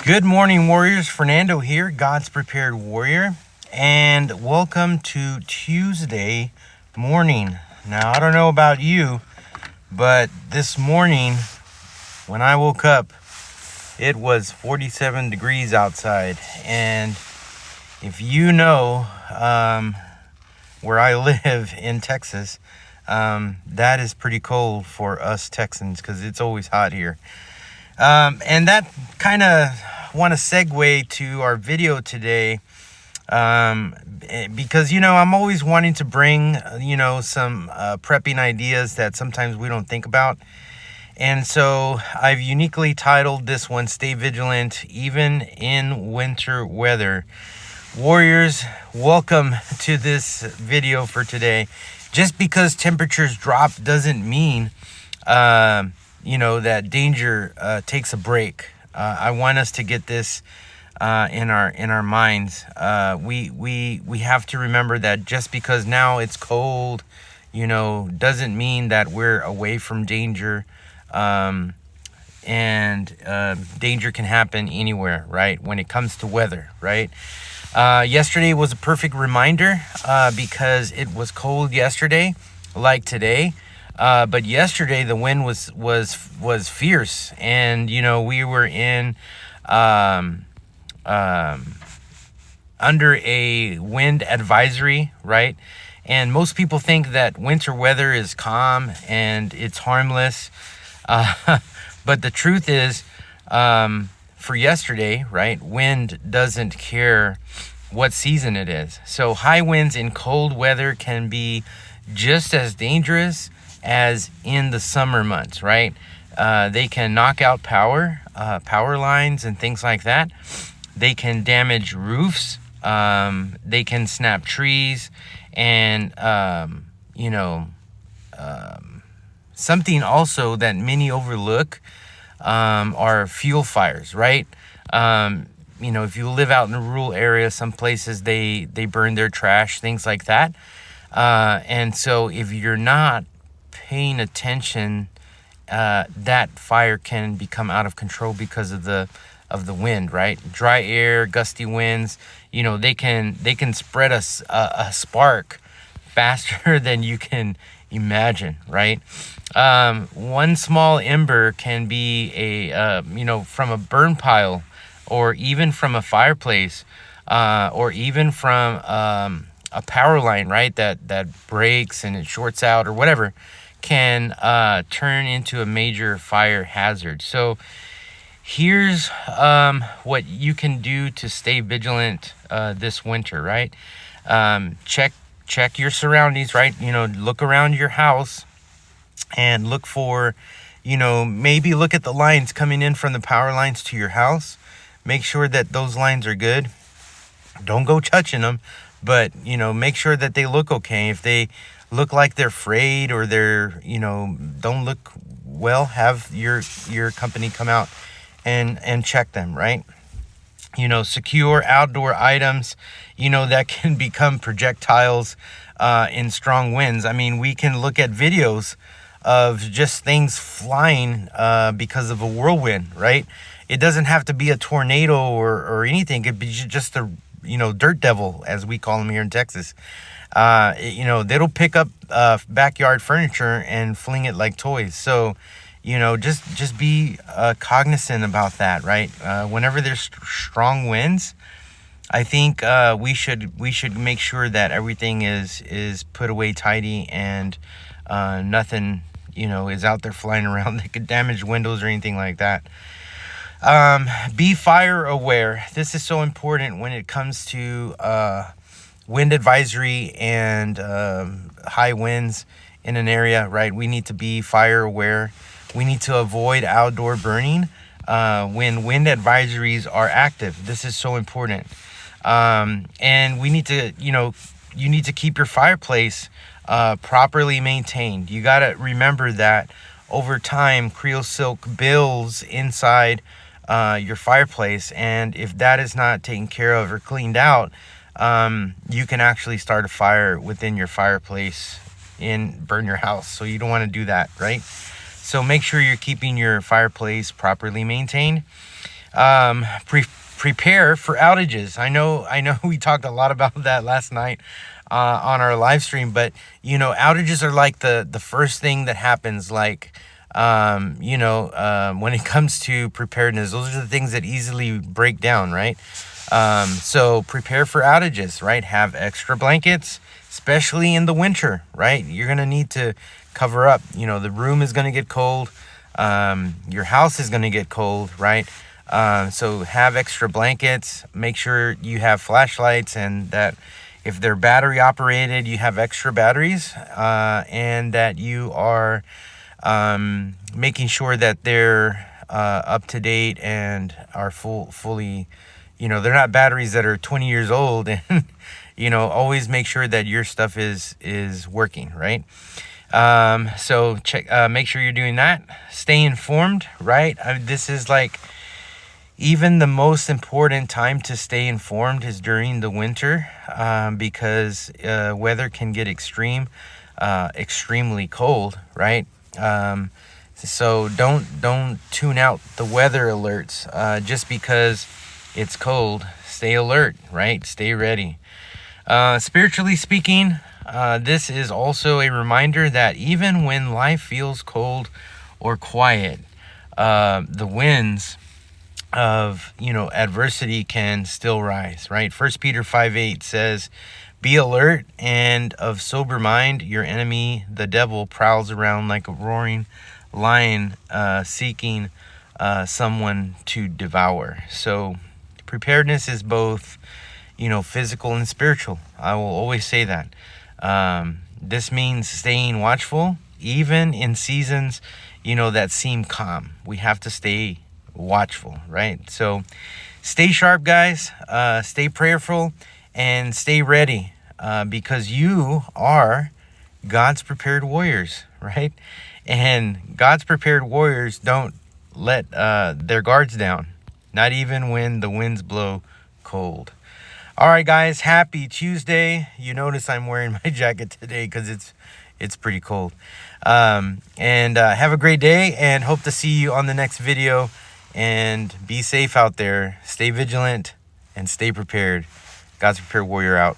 Good morning, warriors. Fernando here, God's Prepared Warrior, and welcome to Tuesday morning. Now, I don't know about you, but this morning when I woke up, it was 47 degrees outside, and if you know where I live in Texas, that is pretty cold for us Texans because it's always hot here. And that kind of want to segue to our video today, because, I'm always wanting to bring, some prepping ideas that sometimes we don't think about. And so I've uniquely titled this one, Stay Vigilant, Even in Winter Weather. Warriors, welcome to this video for today. Just because temperatures drop doesn't mean, that danger takes a break. I want us to get this in our minds. We have to remember that just because now it's cold, doesn't mean that we're away from danger. And danger can happen anywhere, right? When it comes to weather, right? Yesterday was a perfect reminder because it was cold yesterday, like today. But yesterday the wind was fierce, and we were in under a wind advisory, right? And most people think that winter weather is calm and it's harmless, but the truth is, for yesterday, right, wind doesn't care what season it is. So high winds in cold weather can be just as dangerous as in the summer months, right? They can knock out power lines and things like that. They can damage roofs. They can snap trees, and something also that many overlook are fuel fires, right? If you live out in a rural area, some places they burn their trash, things like that. And so if you're not paying attention, that fire can become out of control because of the wind, right? Dry air, gusty winds, they can spread a spark faster than you can imagine, right? One small ember can be from a burn pile, or even from a fireplace, or even from a power line, right? That breaks and it shorts out or whatever, can turn into a major fire hazard. So here's what you can do to stay vigilant this winter, right? Check your surroundings, right? Look around your house and look for, maybe look at the lines coming in from the power lines to your house. Make sure that those lines are good. Don't go touching them, but make sure that they look okay. If they look like they're frayed or they're don't look well, have your company come out and check them, right? Secure outdoor items that can become projectiles in strong winds. I mean, we can look at videos of just things flying because of a whirlwind, right? It doesn't have to be a tornado or anything. It could be just a dirt devil, as we call them here in Texas. They'll pick up backyard furniture and fling it like toys. So, just be cognizant about that, right? Whenever there's strong winds, I think we should make sure that everything is put away tidy, and nothing is out there flying around that could damage windows or anything like that. Be fire aware. This is so important when it comes to wind advisory and high winds in an area, right? We need to be fire aware. We need to avoid outdoor burning when wind advisories are active. This is so important. And we need to, you need to keep your fireplace properly maintained. You got to remember that over time, creosote builds inside your fireplace, and if that is not taken care of or cleaned out, you can actually start a fire within your fireplace and burn your house. So you don't want to do that, right? So make sure you're keeping your fireplace properly maintained. Prepare for outages. I know we talked a lot about that last night on our live stream, but outages are like the first thing that happens, like when it comes to preparedness. Those are the things that easily break down, right? So prepare for outages, right? Have extra blankets, especially in the winter, right? You're gonna need to cover up. The room is gonna get cold. Your house is gonna get cold, right? So have extra blankets. Make sure you have flashlights, and that if they're battery operated, you have extra batteries, and that you are making sure that they're up to date and are fully, they're not batteries that are 20 years old. And always make sure that your stuff is working, right? So make sure you're doing that. Stay informed, right? This is like, even the most important time to stay informed is during the winter, because weather can get extremely cold, right? So don't tune out the weather alerts just because it's cold. Stay alert, right? Stay ready. Spiritually speaking, this is also a reminder that even when life feels cold or quiet, the winds of adversity can still rise, right? 1 Peter 5:8 says, "Be alert and of sober mind. Your enemy, the devil, prowls around like a roaring lion, seeking someone to devour." So preparedness is both physical and spiritual. I will always say that. This means staying watchful even in seasons that seem calm. We have to stay watchful, right? So stay sharp, guys. Stay prayerful and stay ready, because you are God's prepared warriors, right? And God's prepared warriors don't let their guards down, not even when the winds blow cold. All right, guys, happy Tuesday. You notice I'm wearing my jacket today because it's pretty cold. And have a great day, and hope to see you on the next video. And be safe out there. Stay vigilant and stay prepared. God's prepared warrior out.